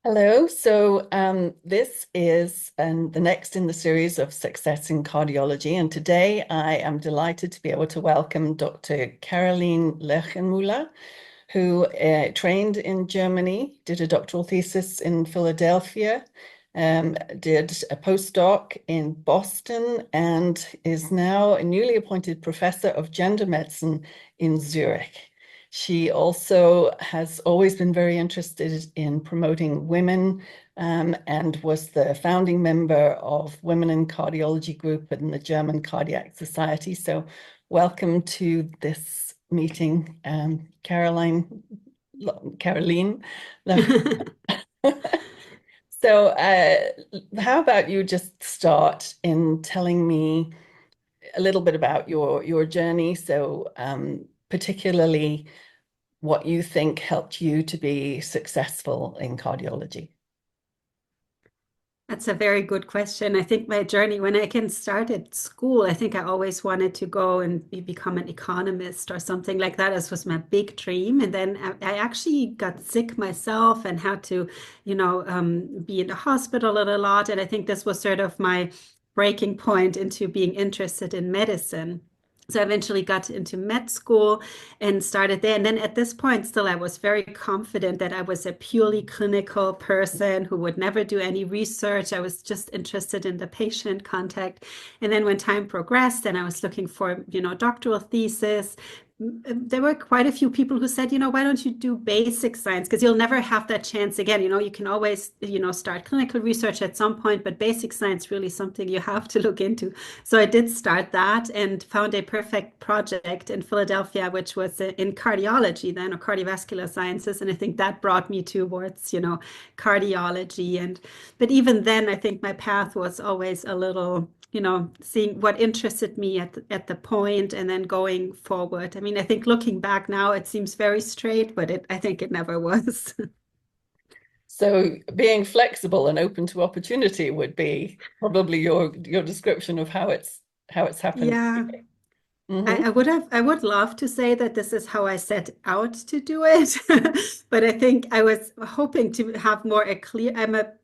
Hello. This is the next in the series of Success in Cardiology. And today I am delighted to be able to welcome Dr. Carolin Lerchenmüller, who trained in Germany, did a doctoral thesis in Philadelphia, did a postdoc in Boston, and is now a newly appointed professor of gender medicine in Zurich. She also has always been very interested in promoting women and was the founding member of Women in Cardiology group in the German Cardiac Society. So welcome to this meeting, Carolin. So how about you just start in telling me a little bit about your journey, so particularly what you think helped you to be successful in cardiology? That's a very good question. I think my journey, when I can start at school, I think I always wanted to go and become an economist or something like that. This was my big dream. And then I actually got sick myself and had to, be in the hospital a lot. And I think this was sort of my breaking point into being interested in medicine. So I eventually got into med school and started there. And then at this point, still, I was very confident that I was a purely clinical person who would never do any research. I was just interested in the patient contact. And then when time progressed and I was looking for, doctoral thesis, there were quite a few people who said, why don't you do basic science? Because you'll never have that chance again. You can always, start clinical research at some point, but basic science really something you have to look into. So I did start that and found a perfect project in Philadelphia, which was in cardiology then, or cardiovascular sciences. And I think that brought me towards, cardiology. But even then, I think my path was always a little, seeing what interested me at the point and then going forward. I mean, I think looking back now, it seems very straight, but I think it never was. So being flexible and open to opportunity would be probably your description of how it's happened. Yeah. Hmm. I would love to say that this is how I set out to do it, but I think I was hoping to have more a clear.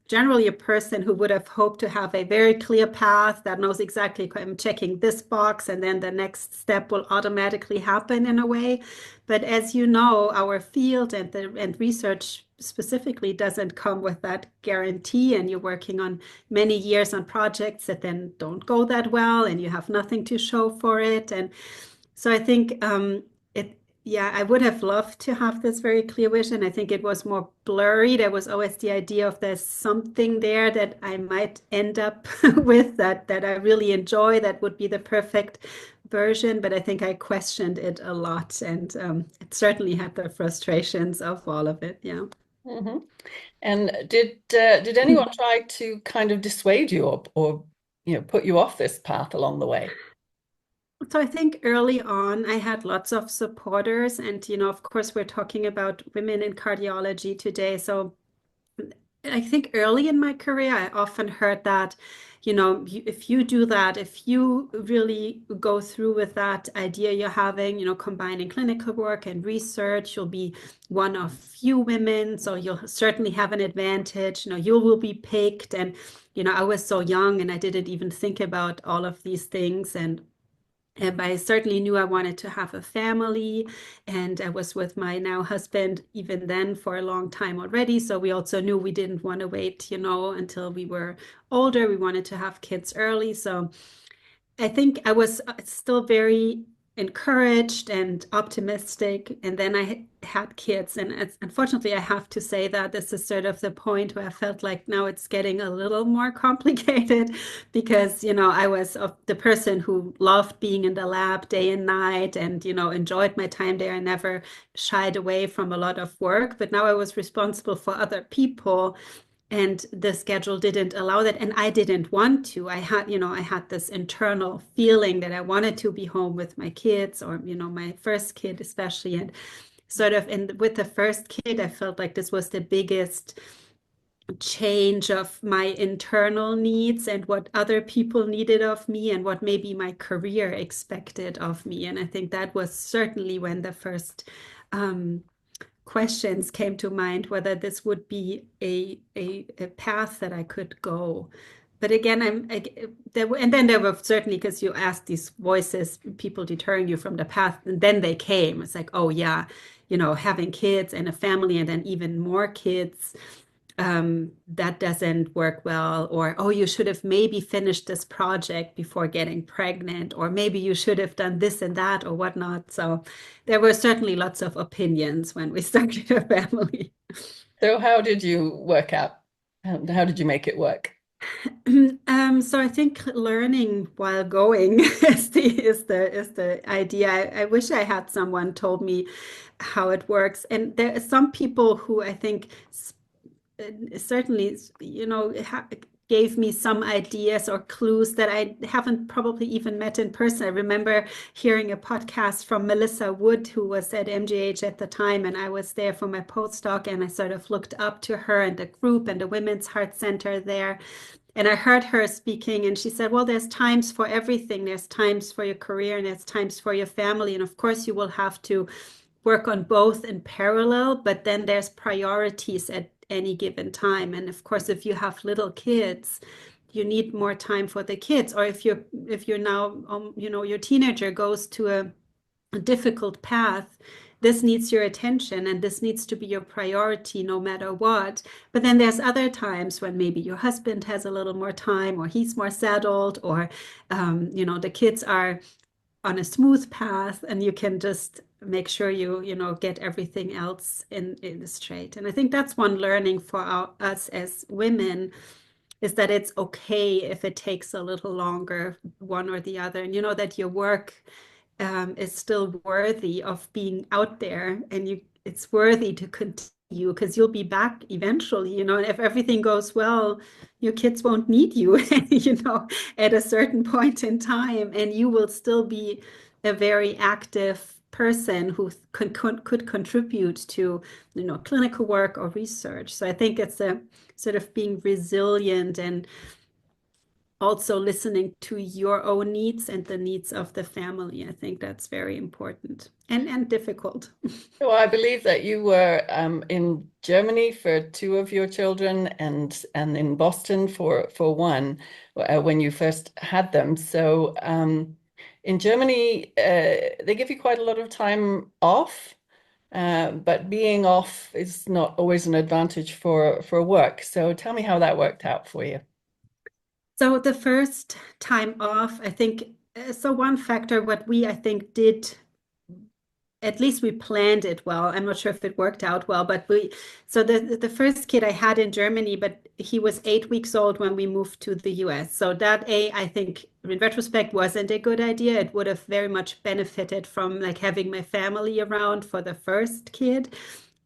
Generally a person who would have hoped to have a very clear path that knows exactly I'm checking this box and then the next step will automatically happen in a way. But as you know, our field and research specifically doesn't come with that guarantee, and you're working on many years on projects that then don't go that well, and you have nothing to show for it. And so I think yeah, I would have loved to have this very clear vision. I think it was more blurry. There was always the idea of there's something there that I might end up with that I really enjoy, that would be the perfect version. But I think I questioned it a lot, and it certainly had the frustrations of all of it. Yeah. Hmm. And did anyone try to kind of dissuade you or put you off this path along the way? So I think early on, I had lots of supporters, and of course, we're talking about women in cardiology today. So I think early in my career, I often heard that, if you do that, if you really go through with that idea you're having, combining clinical work and research, you'll be one of few women, so you'll certainly have an advantage. You will be picked, and I was so young, and I didn't even think about all of these things, and I certainly knew I wanted to have a family, and I was with my now husband even then for a long time already. So we also knew we didn't want to wait, until we were older. We wanted to have kids early. So I think I was still very encouraged and optimistic. And then I had kids. And unfortunately, I have to say that this is sort of the point where I felt like now it's getting a little more complicated because, I was the person who loved being in the lab day and night and, enjoyed my time there. I never shied away from a lot of work. But now I was responsible for other people, and the schedule didn't allow that, and I didn't want to. I had this internal feeling that I wanted to be home with my kids, or my first kid especially. And sort of with the first kid, I felt like this was the biggest change of my internal needs and what other people needed of me and what maybe my career expected of me. And I think that was certainly when the first questions came to mind whether this would be a path that I could go. But again, and then there were certainly, because you asked these voices, people deterring you from the path, and then they came. It's like, oh yeah, having kids and a family and then even more kids, that doesn't work well. Or, oh, you should have maybe finished this project before getting pregnant, or maybe you should have done this and that or whatnot. So there were certainly lots of opinions when we started a family. So how did you work out? How did you make it work? So I think learning while going is the idea. I wish I had someone told me how it works. And there are some people who I think certainly, gave me some ideas or clues that I haven't probably even met in person. I remember hearing a podcast from Melissa Wood, who was at MGH at the time, and I was there for my postdoc, and I sort of looked up to her and the group and the Women's Heart Center there. And I heard her speaking, and she said, well, there's times for everything. There's times for your career, and there's times for your family. And of course, you will have to work on both in parallel, but then there's priorities at any given time. And of course, if you have little kids, you need more time for the kids. Or if you're now, your teenager goes to a difficult path, this needs your attention and this needs to be your priority no matter what. But then there's other times when maybe your husband has a little more time, or he's more settled, or the kids are on a smooth path, and you can just make sure you get everything else in straight. And I think that's one learning for us as women, is that it's okay if it takes a little longer, one or the other, and that your work is still worthy of being out there, and it's worthy to continue, because you'll be back eventually, and if everything goes well, your kids won't need you, at a certain point in time, and you will still be a very active person who could contribute to, clinical work or research. So I think it's a sort of being resilient and also listening to your own needs and the needs of the family. I think that's very important and difficult. So I believe that you were in Germany for two of your children and in Boston for one when you first had them. So in Germany, they give you quite a lot of time off, but being off is not always an advantage for work. So tell me how that worked out for you. So the first time off, I think, so one factor, what I think did, at least we planned it well. I'm not sure if it worked out well, but so the first kid I had in Germany, but he was 8 weeks old when we moved to the US. So that I think in retrospect wasn't a good idea. It would have very much benefited from like having my family around for the first kid.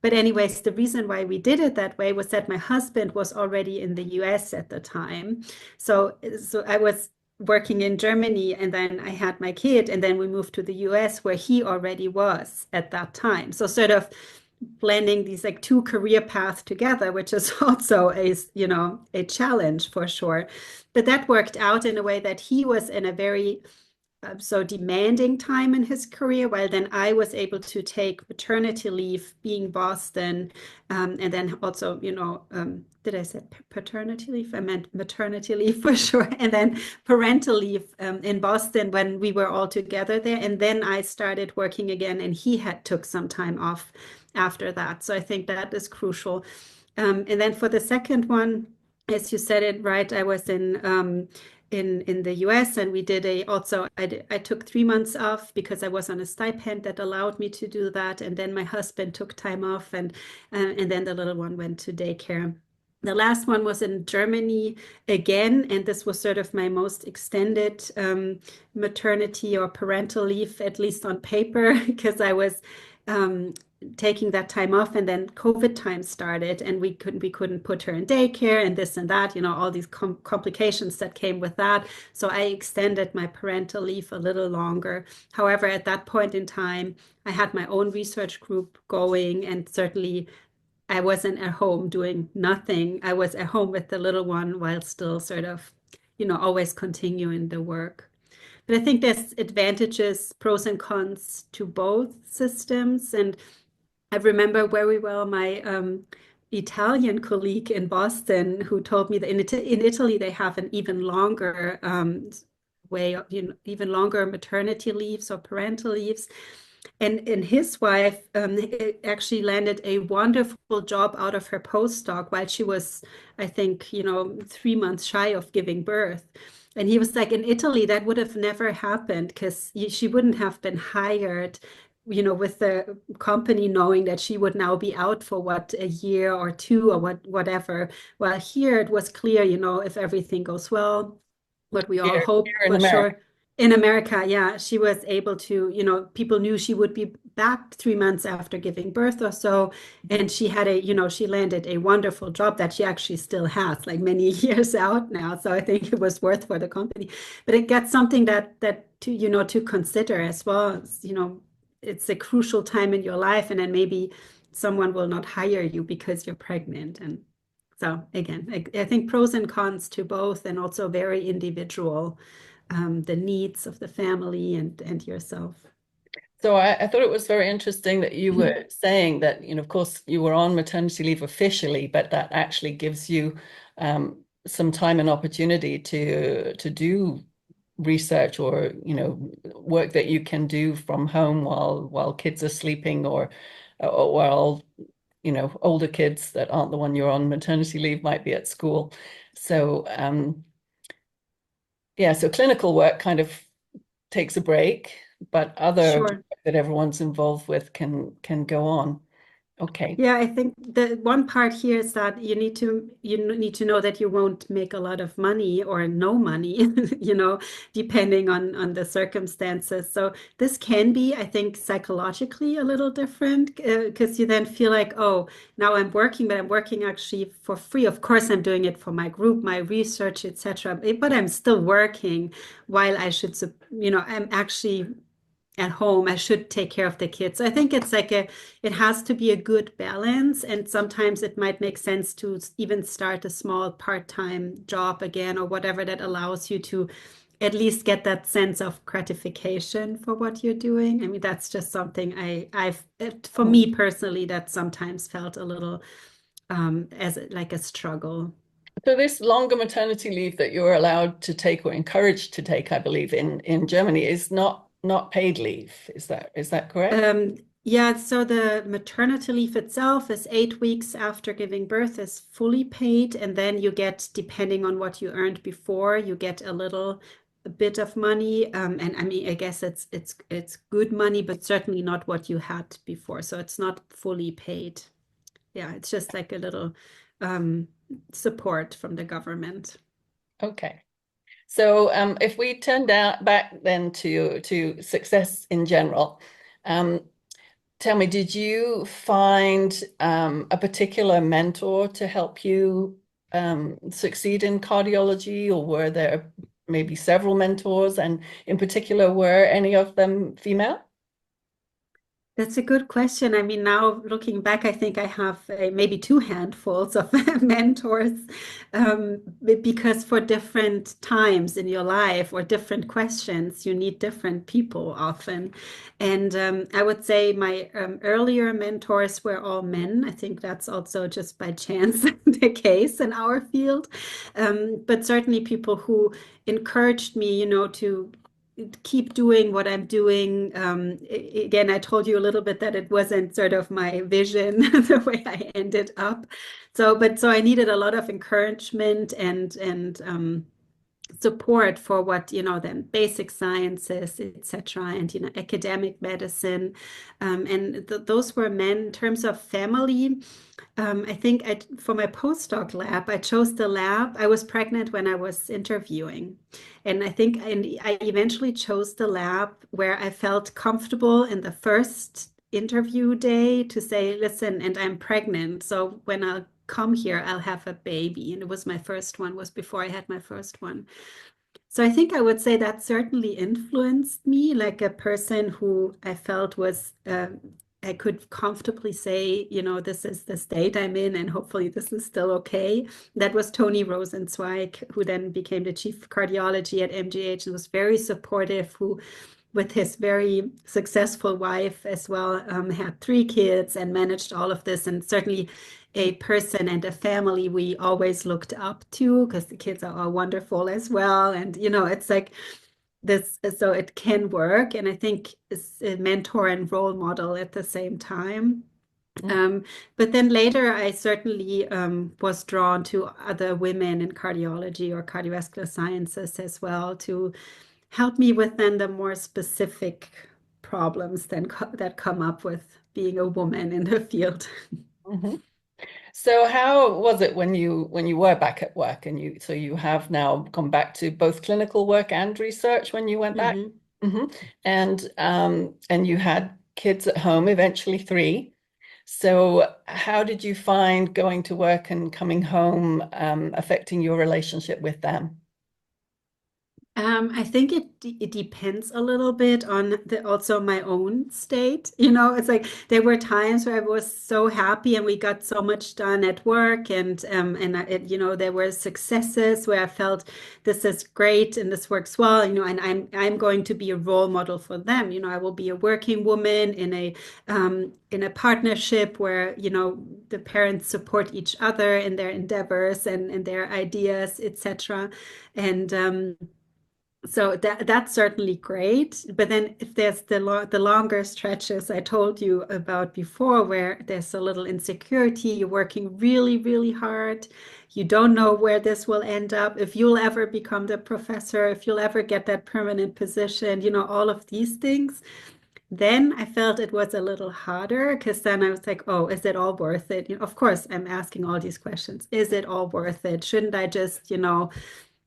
But anyways, the reason why we did it that way was that my husband was already in the US at the time. So I was working in Germany, and then I had my kid, and then we moved to the US where he already was at that time. So sort of blending these like two career paths together, which is also a challenge for sure. But that worked out in a way that he was in a very so demanding time in his career, while then I was able to take maternity leave being Boston, and then also, did I say paternity leave? I meant maternity leave for sure. And then parental leave in Boston when we were all together there. And then I started working again, and he took some time off after that. So I think that is crucial. And then for the second one, as you said it right, I was in the US, and we did I took 3 months off because I was on a stipend that allowed me to do that, and then my husband took time off, and then the little one went to daycare. The last one was in Germany again, and this was sort of my most extended maternity or parental leave, at least on paper, because I was taking that time off, and then COVID time started, and we couldn't put her in daycare and this and that, all these complications that came with that. So I extended my parental leave a little longer. However, at that point in time, I had my own research group going, and certainly I wasn't at home doing nothing. I was at home with the little one while still sort of, always continuing the work. But I think there's advantages, pros and cons to both systems. And I remember very well my Italian colleague in Boston who told me that in Italy they have an even longer way of, even longer maternity leaves or parental leaves. And his wife actually landed a wonderful job out of her postdoc while she was, I think, 3 months shy of giving birth. And he was like, in Italy, that would have never happened because she wouldn't have been hired, with the company knowing that she would now be out for what, a year or two or whatever. While here it was clear, if everything goes well, what we all hope Here in for America. sure. In America, yeah, she was able to, people knew she would be back 3 months after giving birth or so. And she had she landed a wonderful job that she actually still has, like many years out now. So I think it was worth for the company. But it gets something that to consider as well. It's a crucial time in your life, and then maybe someone will not hire you because you're pregnant. And so again, I think pros and cons to both, and also very individual, the needs of the family and yourself. So I thought it was very interesting that you were saying that, of course, you were on maternity leave officially, but that actually gives you some time and opportunity to do research or, work that you can do from home while kids are sleeping or while, older kids that aren't the one you're on maternity leave might be at school. So yeah, so clinical work kind of takes a break, but other Sure. that everyone's involved with can go on. Okay. Yeah, I think the one part here is that you need to know that you won't make a lot of money or no money, depending on the circumstances. So this can be, I think, psychologically a little different because you then feel like, oh, now I'm working, but I'm working actually for free. Of course, I'm doing it for my group, my research, etc. But I'm still working while I should, I'm actually at home. I should take care of the kids. So I think it has to be a good balance. And sometimes it might make sense to even start a small part-time job again or whatever that allows you to at least get that sense of gratification for what you're doing. I mean, that's just something for me personally, that sometimes felt a little as like a struggle. So this longer maternity leave that you're allowed to take or encouraged to take, I believe, in Germany is not paid leave. Is that correct? Yeah, so the maternity leave itself is 8 weeks after giving birth is fully paid, and then you get, depending on what you earned before, you get a bit of money. And I mean, I guess it's good money, but certainly not what you had before. So it's not fully paid. Yeah, it's just like a little support from the government. Okay. So if we turn back then to success in general, um, tell me, did you find a particular mentor to help you succeed in cardiology, or were there maybe several mentors, and in particular, were any of them female? That's a good question. I mean, now looking back, I think I have maybe two handfuls of mentors, because for different times in your life or different questions, you need different people often. And I would say my earlier mentors were all men. I think that's also just by chance the case in our field. But certainly people who encouraged me, to keep doing what I'm doing. Again, I told you a little bit that it wasn't sort of my vision the way I ended up. So I needed a lot of encouragement and support for what, then basic sciences, etc., and academic medicine. And those were men. In terms of family, I think for my postdoc lab, I chose the lab. I was pregnant when I was interviewing. And I think I eventually chose the lab where I felt comfortable in the first interview day to say, listen, and I'm pregnant. So when I'll come here, I'll have a baby. And it was my first one, was before I had my first one. So I think I would say that certainly influenced me, like a person who I felt was, I could comfortably say, this is the state I'm in, and hopefully this is still okay. That was Tony Rosenzweig, who then became the chief cardiology at MGH and was very supportive, who with his very successful wife as well, had 3 kids and managed all of this, and certainly a person and a family we always looked up to because the kids are all wonderful as well. And it's like this, so it can work. And I think it's a mentor and role model at the same time. But then later, I certainly was drawn to other women in cardiology or cardiovascular sciences as well to help me with then the more specific problems that come up with being a woman in the field. Mhm. So how was it when you were back at work and you have now gone back to both clinical work and research when you went back? Mhm. And you had kids at home, eventually 3. So how did you find going to work and coming home affecting your relationship with them? I think it depends a little bit on also my own state. It's like there were times where I was so happy and we got so much done at work, there were successes where I felt this is great and this works well. And I'm going to be a role model for them. I will be a working woman in a partnership where the parents support each other in their endeavors and their ideas, etc. And so that's certainly great. But then if there's the longer stretches I told you about before, where there's a little insecurity, you're working really, really hard, you don't know where this will end up, if you'll ever become the professor, if you'll ever get that permanent position, all of these things. Then I felt it was a little harder because then I was like, oh, is it all worth it? Of course, I'm asking all these questions. Is it all worth it? Shouldn't I just,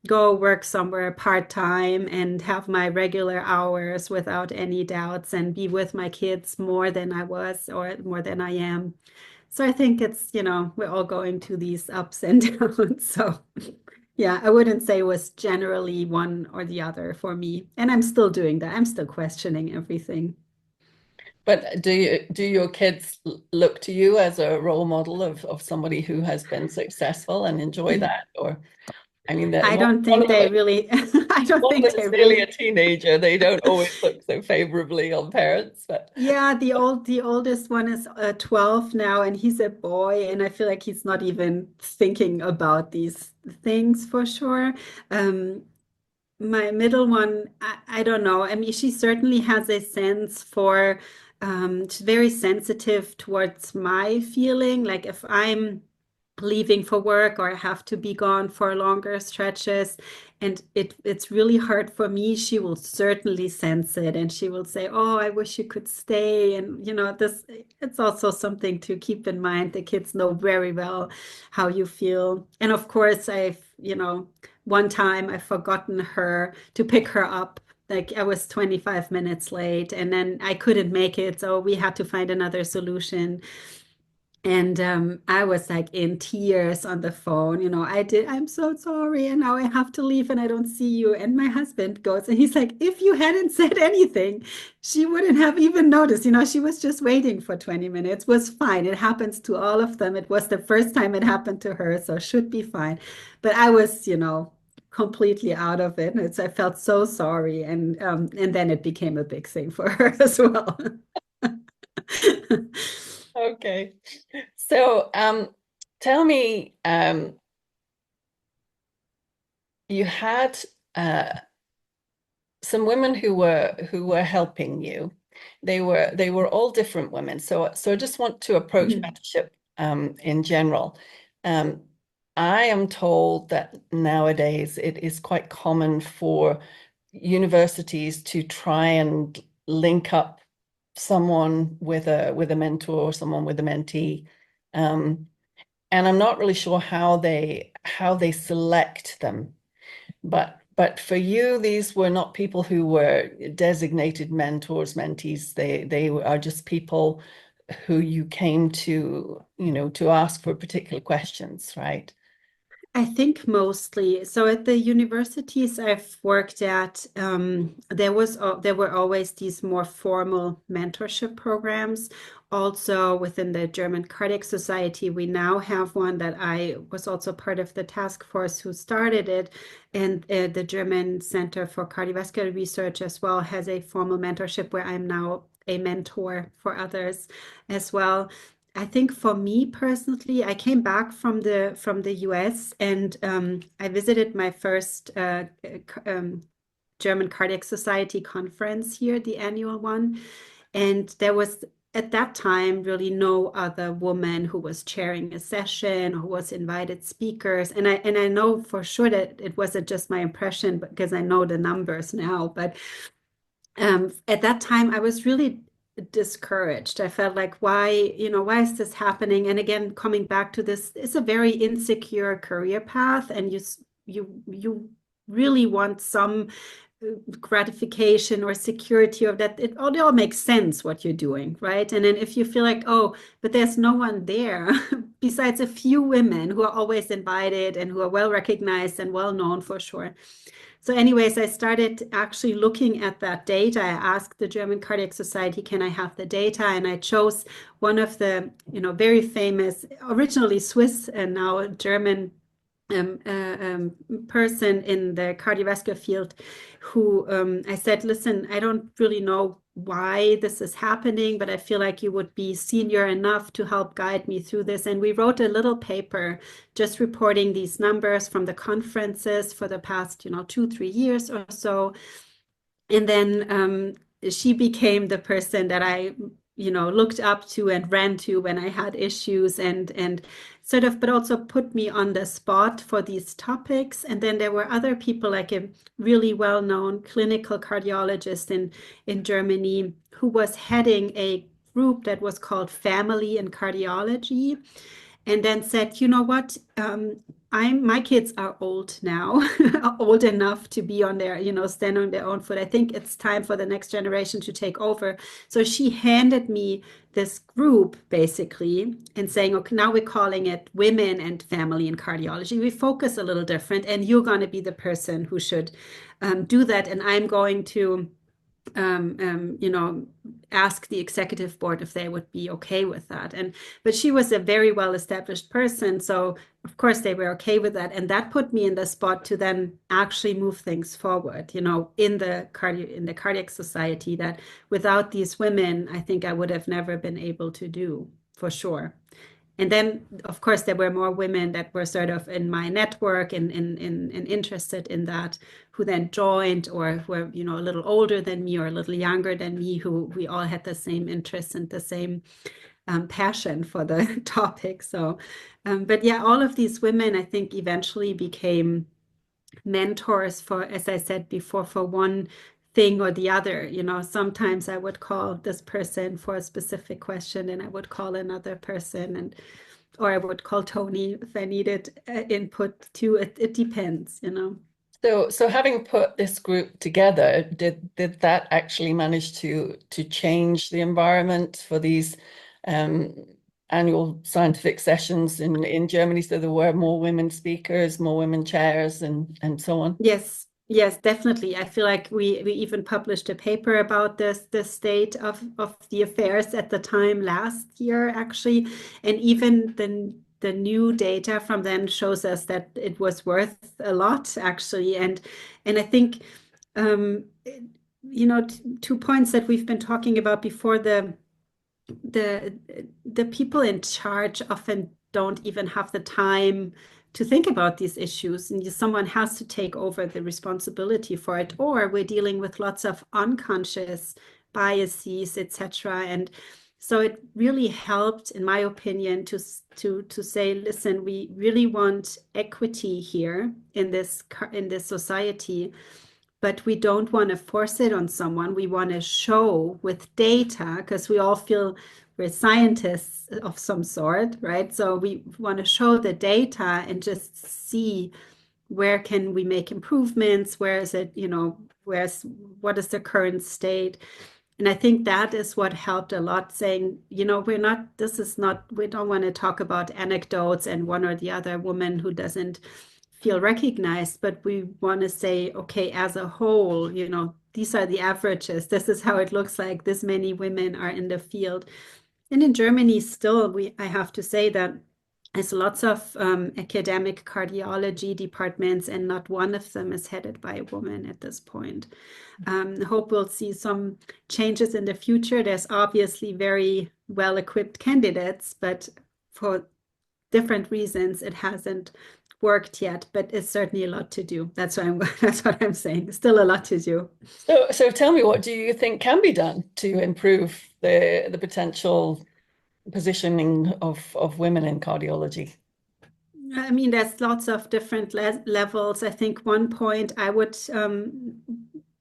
go work somewhere part-time and have my regular hours without any doubts and be with my kids more than I was or more than I am? So I think it's, we're all going to these ups and downs. So yeah, I wouldn't say it was generally one or the other for me. And I'm still doing that. I'm still questioning everything. But do your kids look to you as a role model of somebody who has been successful and enjoy that? Or I mean that I don't one think of them they really, I don't one think they that's nearly a really. teenager. They don't always look so favorably on parents, but Yeah, the oldest one is 12 now, and he's a boy, and I feel like he's not even thinking about these things for sure. Um, my middle one, I don't know. I mean, she certainly has a sense for, she's very sensitive towards my feeling. Like if I'm leaving for work or I have to be gone for longer stretches and it's really hard for me, she will certainly sense it and she will say, oh, I wish you could stay. And this, it's also something to keep in mind. The kids know very well how you feel. And of course, one time I've forgotten her to pick her up. Like I was 25 minutes late and then I couldn't make it, so we had to find another solution. And I was like in tears on the phone, I'm so sorry, and now I have to leave and I don't see you. And my husband goes and he's like, if you hadn't said anything, she wouldn't have even noticed. She was just waiting for 20 minutes, was fine. It happens to all of them. It was the first time it happened to her, so should be fine. But I was, completely out of it. I felt so sorry. And then it became a big thing for her as well. okay. So tell me, you had some women who were helping you. They were all different women. So I just want to approach mentorship in general. Um, I am told that nowadays it is quite common for universities to try and link up someone with a mentor or someone with a mentee. And I'm not really sure how they select them. But for you, these were not people who were designated mentors, mentees. They are just people who you came to, to ask for particular questions, right? I think mostly. So at the universities I've worked at, there were always these more formal mentorship programs. Also within the German Cardiac Society, we now have one that I was also part of the task force who started it. And the German Center for Cardiovascular Research as well has a formal mentorship where I'm now a mentor for others as well. I think for me personally, I came back from the US and I visited my first German Cardiac Society conference here, the annual one, and there was at that time really no other woman who was chairing a session, who was invited speakers, and I know for sure that it wasn't just my impression because I know the numbers now, but at that time, I was really discouraged. I felt like, why is this happening? And again, coming back to this, it's a very insecure career path, and you really want some gratification or security of that. It all makes sense what you're doing, right? And then if you feel like, oh, but there's no one there besides a few women who are always invited and who are well recognized and well known for sure. So anyways, I started actually looking at that data. I asked the German Cardiac Society, can I have the data? And I chose one of the, very famous, originally Swiss and now German person in the cardiovascular field who I said, listen, I don't really know why this is happening, but I feel like you would be senior enough to help guide me through this. And we wrote a little paper just reporting these numbers from the conferences for the past, 2-3 years or so. And then she became the person that I looked up to and ran to when I had issues and sort of, but also put me on the spot for these topics. And then there were other people, like a really well-known clinical cardiologist in Germany who was heading a group that was called Family and Cardiology, and then said, you know what, my kids are old now, old enough to be on their, stand on their own foot. I think it's time for the next generation to take over. So she handed me this group basically and saying, okay, now we're calling it Women and Family and Cardiology. We focus a little different, and you're going to be the person who should do that. And I'm going to ask the executive board if they would be okay with that. But she was a very well-established person, so of course they were okay with that, and that put me in the spot to then actually move things forward, in the cardiac society, that without these women, I think I would have never been able to do, for sure. And then, of course, there were more women that were sort of in my network and interested in that, who then joined or were, a little older than me or a little younger than me, who we all had the same interests and the same passion for the topic. So, but yeah, all of these women, I think, eventually became mentors for, as I said before, for one thing or the other. Sometimes I would call this person for a specific question, and I would call another person, or I would call Tony if I needed input too. It depends. So having put this group together, did that actually manage to change the environment for these annual scientific sessions in Germany, so there were more women speakers, more women chairs, and so on? Yes, definitely. I feel like we even published a paper about the state of the affairs at the time last year, actually, and even the new data from then shows us that it was worth a lot, actually. And I think 2 points that we've been talking about before, the people in charge often don't even have the time to think about these issues, and someone has to take over the responsibility for it, or we're dealing with lots of unconscious biases, etc. And so it really helped, in my opinion, to say, listen, we really want equity here in this society, but we don't want to force it on someone. We want to show with data, because we all feel we're scientists of some sort, right? So we want to show the data and just see where can we make improvements, where is it, what is the current state? And I think that is what helped a lot, saying, we don't want to talk about anecdotes and one or the other woman who doesn't feel recognized, but we want to say, okay, as a whole, these are the averages. This is how it looks like. This many women are in the field. And in Germany, still, I have to say that there's lots of academic cardiology departments, and not one of them is headed by a woman at this point. I hope we'll see some changes in the future. There's obviously very well-equipped candidates, but for different reasons, it hasn't worked yet, but it's certainly a lot to do. That's what I'm saying. Still a lot to do. So tell me, what do you think can be done to improve the potential positioning of women in cardiology? I mean, there's lots of different levels. I think one point I would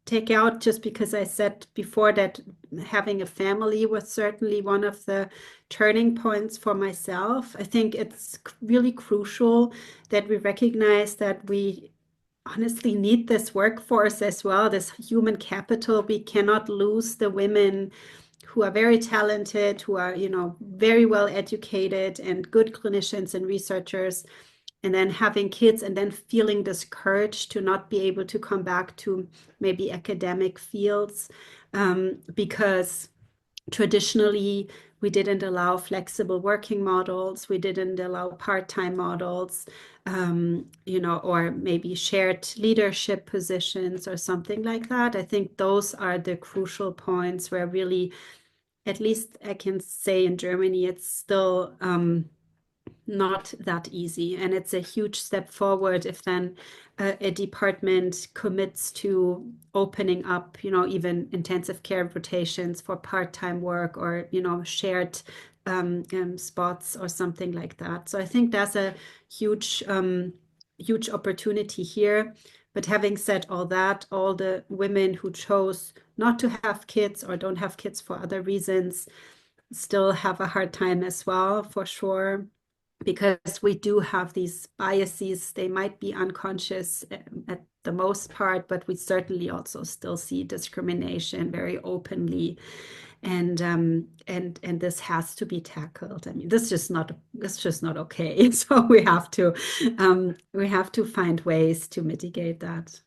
take out, just because I said before that having a family was certainly one of the turning points for myself. I think it's really crucial that we recognize that we honestly need this workforce as well, this human capital. We cannot lose the women who are very talented, who are, very well educated and good clinicians and researchers, and then having kids and then feeling this courage to not be able to come back to maybe academic fields, because traditionally we didn't allow flexible working models, we didn't allow part-time models, or maybe shared leadership positions or something like that. I think those are the crucial points where really, at least I can say in Germany, it's still not that easy. And it's a huge step forward if then a department commits to opening up, even intensive care rotations for part-time work, or, shared spots or something like that. So I think that's a huge, huge opportunity here. But having said all that, all the women who chose not to have kids or don't have kids for other reasons still have a hard time as well, for sure, because we do have these biases. They might be unconscious at the most part, but we certainly also still see discrimination very openly. And this has to be tackled. I mean, it's just not okay. So we have to find ways to mitigate that.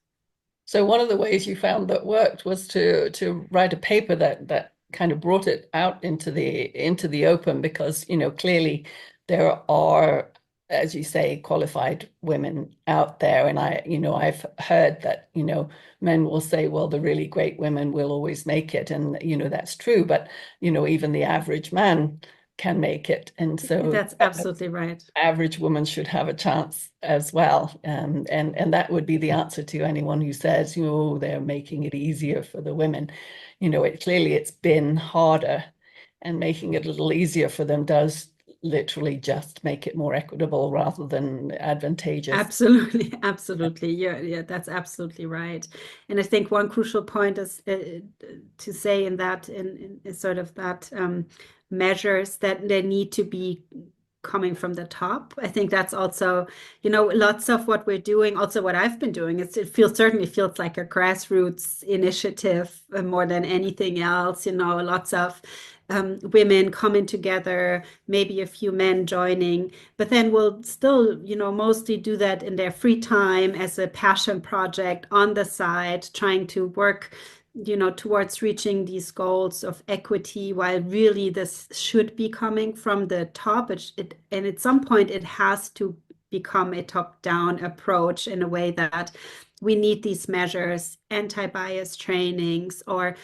So one of the ways you found that worked was to write a paper that kind of brought it out into the open, because clearly there are, as you say, qualified women out there, and I've heard that men will say, well, the really great women will always make it, and that's true, but even the average man can make it, and so that's absolutely right. Average woman should have a chance as well, and that would be the answer to anyone who says they're making it easier for the women. It's been harder, and making it a little easier for them does literally just make it more equitable rather than advantageous. Absolutely. Yeah, that's absolutely right. And I think one crucial point is to say in that, in sort of that measures that they need to be coming from the top. I think that's also, lots of what we're doing, also what I've been doing, it certainly feels like a grassroots initiative more than anything else. Lots of women coming together, maybe a few men joining, but then we'll still, mostly do that in their free time as a passion project on the side, trying to work, towards reaching these goals of equity, while really this should be coming from the top. And at some point it has to become a top-down approach, in a way that we need these measures, anti-bias trainings, or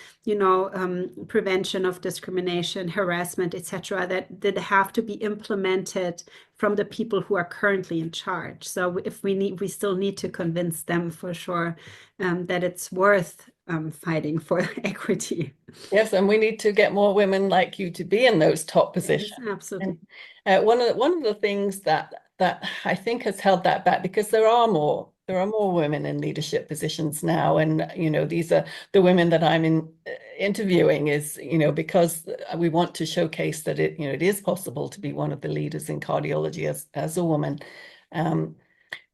prevention of discrimination, harassment, etc., that have to be implemented from the people who are currently in charge. So if we still need to convince them, for sure, that it's worth fighting for equity. Yes, and we need to get more women like you to be in those top positions. Yes, absolutely. And one of the things that I think has held that back, because there are more women in leadership positions now, and these are the women that I'm interviewing, is because we want to showcase that it is possible to be one of the leaders in cardiology as a woman,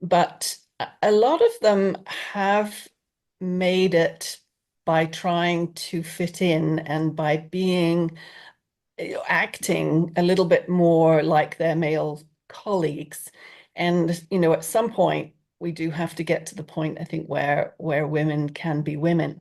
but a lot of them have made it by trying to fit in and by being, acting a little bit more like their male colleagues. And, at some point, we do have to get to the point, I think, where women can be women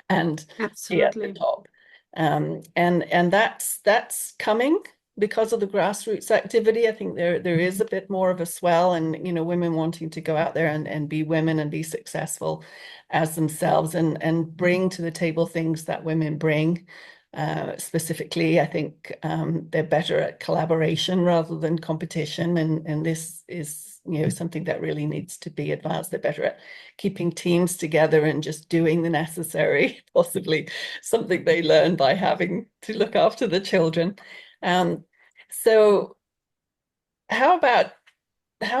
and be at the Absolutely. top. And that's coming because of the grassroots activity. I think there is a bit more of a swell, and women wanting to go out there and be women and be successful as themselves and bring to the table things that women bring. Specifically, I think they're better at collaboration rather than competition, and this is something that really needs to be advanced. They're better at keeping teams together and just doing the necessary, possibly something they learn by having to look after the children. So how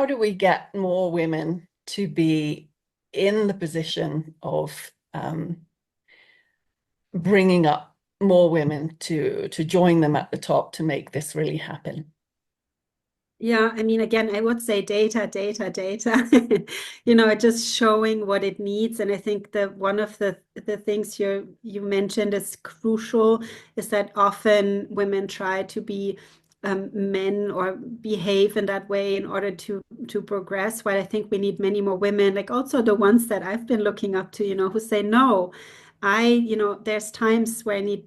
do we get more women to be in the position of bringing up more women to join them at the top to make this really happen? Yeah, I mean, again, I would say data, data, data, just showing what it needs. And I think that one of the things you mentioned is crucial is that often women try to be men or behave in that way in order to progress. While I think we need many more women, like also the ones that I've been looking up to, who say, no, there's times where I need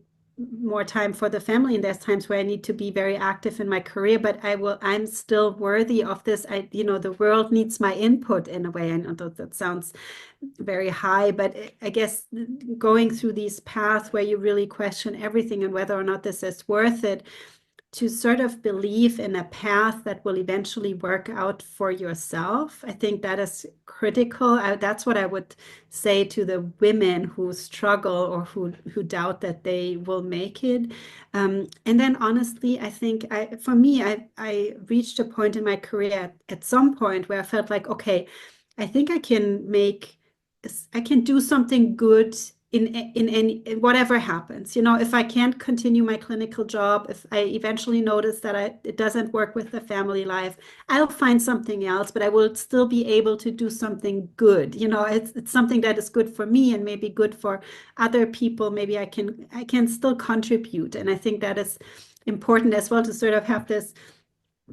more time for the family, and there's times where I need to be very active in my career, but I'm still worthy of this. The world needs my input in a way. I know that sounds very high, but I guess going through these paths where you really question everything and whether or not this is worth it, to sort of believe in a path that will eventually work out for yourself. I think that is critical. That's what I would say to the women who struggle or who doubt that they will make it. And then honestly, I think for me, I reached a point in my career at some point where I felt like, okay, I think I can do something good in whatever happens. If I can't continue my clinical job, if I eventually notice that it doesn't work with the family life, I'll find something else, but I will still be able to do something good. It's something that is good for me and maybe good for other people. Maybe I can still contribute. And I think that is important as well, to sort of have this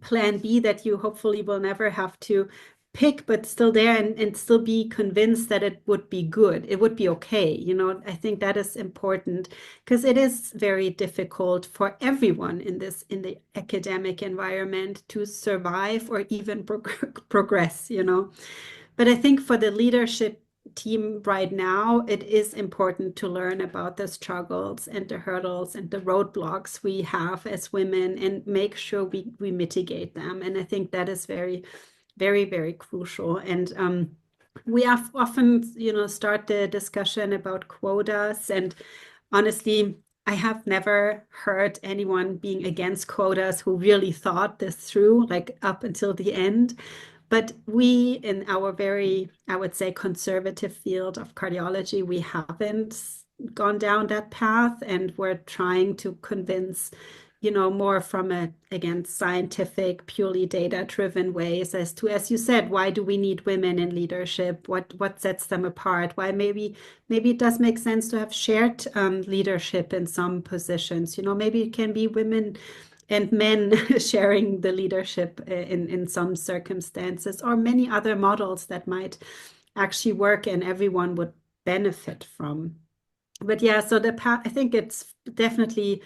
plan B that you hopefully will never have to pick, but still there, and still be convinced that it would be good. It would be okay. I think that is important because it is very difficult for everyone in the academic environment to survive or even progress, But I think for the leadership team right now, it is important to learn about the struggles and the hurdles and the roadblocks we have as women and make sure we mitigate them. And I think that is very, very, very crucial. And we have often, start the discussion about quotas. And honestly, I have never heard anyone being against quotas who really thought this through, like up until the end. But we, in our very, I would say, conservative field of cardiology, we haven't gone down that path, and we're trying to convince, more from again, scientific, purely data-driven ways as to, as you said, why do we need women in leadership? What sets them apart? Why maybe it does make sense to have shared leadership in some positions. Maybe it can be women and men sharing the leadership in some circumstances, or many other models that might actually work and everyone would benefit from. But yeah, so I think it's definitely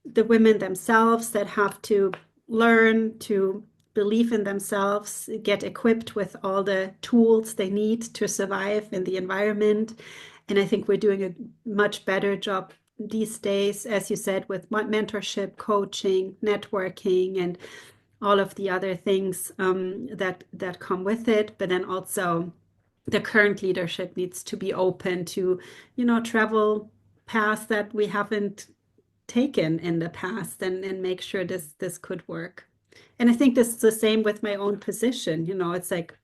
the women themselves that have to learn to believe in themselves, get equipped with all the tools they need to survive in the environment. And I think we're doing a much better job these days, as you said, with mentorship, coaching, networking, and all of the other things that come with it. But then also the current leadership needs to be open to, travel paths that we haven't taken in the past, and make sure this could work. And I think this is the same with my own position. It's like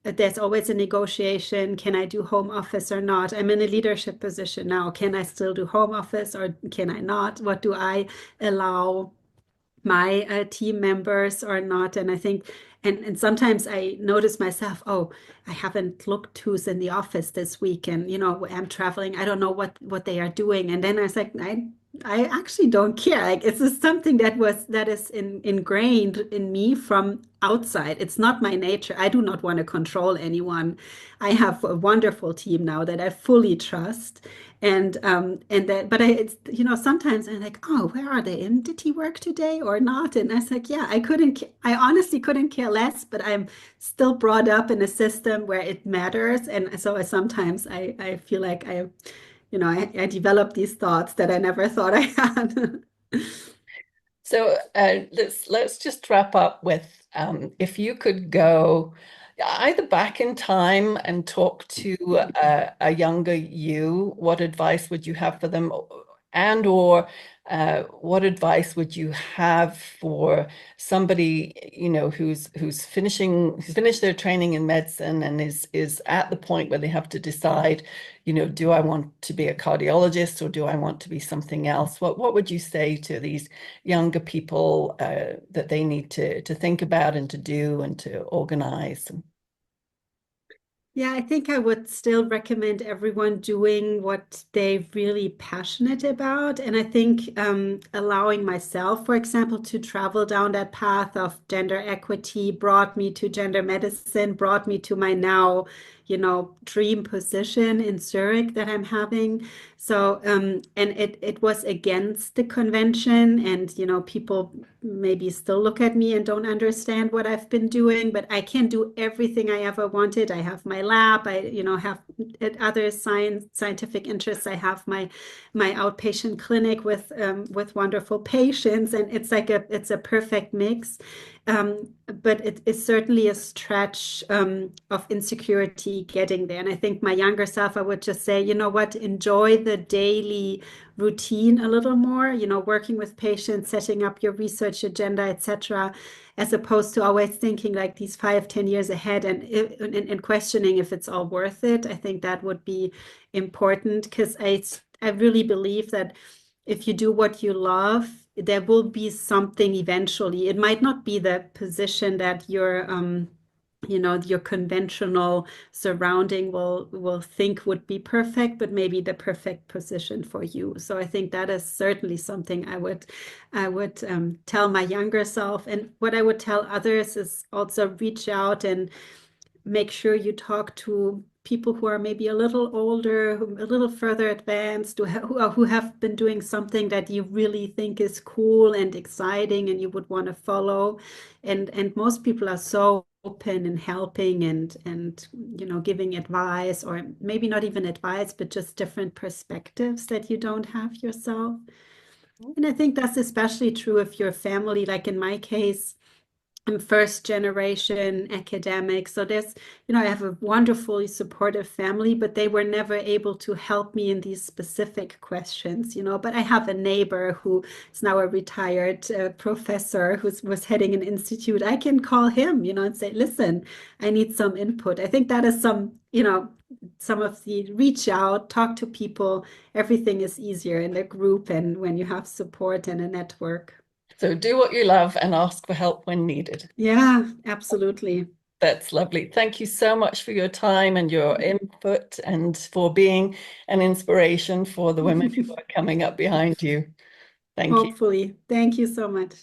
there's always a negotiation. Can I do home office or not? I'm in a leadership position now. Can I still do home office or can I not? What do I allow my team members or not? And I think And sometimes I notice myself, oh, I haven't looked who's in the office this week, and I'm traveling. I don't know what they are doing. And then I was like, I actually don't care. Like it's just something that is ingrained in me from outside. It's not my nature. I do not want to control anyone. I have a wonderful team now that I fully trust. And that, but it's, sometimes I'm like, oh, where are they? And did he work today or not? And I was like, yeah, I honestly couldn't care less, but I'm still brought up in a system where it matters. And so sometimes I feel like I develop these thoughts that I never thought I had. So let's just wrap up with if you could go either back in time and talk to a younger you, what advice would you have for them? And or what advice would you have for somebody, who's finished their training in medicine and is at the point where they have to decide, do I want to be a cardiologist or do I want to be something else? What would you say to these younger people that they need to think about and to do and to organize? Yeah, I think I would still recommend everyone doing what they're really passionate about. And I think allowing myself, for example, to travel down that path of gender equity brought me to gender medicine, brought me to my now, dream position in Zurich that I'm having. So, and it was against the convention, and people maybe still look at me and don't understand what I've been doing, but I can do everything I ever wanted. I have my lab, I have other scientific interests. I have my outpatient clinic with wonderful patients, and it's a perfect mix. But it's certainly a stretch of insecurity getting there. And I think my younger self, I would just say, you know what, enjoy the daily routine a little more, working with patients, setting up your research agenda, etc., as opposed to always thinking like these 5, 10 years ahead and questioning if it's all worth it. I think that would be important because I really believe that if you do what you love, there will be something eventually. It might not be the position that your conventional surrounding will think would be perfect, but maybe the perfect position for you. So I think that is certainly something I would tell my younger self. And what I would tell others is also reach out and make sure you talk to people who are maybe a little older, a little further advanced, who have been doing something that you really think is cool and exciting and you would want to follow. And most people are so open and helping and giving advice, or maybe not even advice, but just different perspectives that you don't have yourself. And I think that's especially true if your family, like in my case, I'm first generation academic. So I have a wonderfully supportive family, but they were never able to help me in these specific questions, but I have a neighbor who is now a retired professor who was heading an institute. I can call him, and say, listen, I need some input. I think that is some of the reach out, talk to people. Everything is easier in a group and when you have support and a network. So do what you love and ask for help when needed. Yeah, absolutely. That's lovely. Thank you so much for your time and your input and for being an inspiration for the women who are coming up behind you. Thank you. Hopefully. Thank you so much.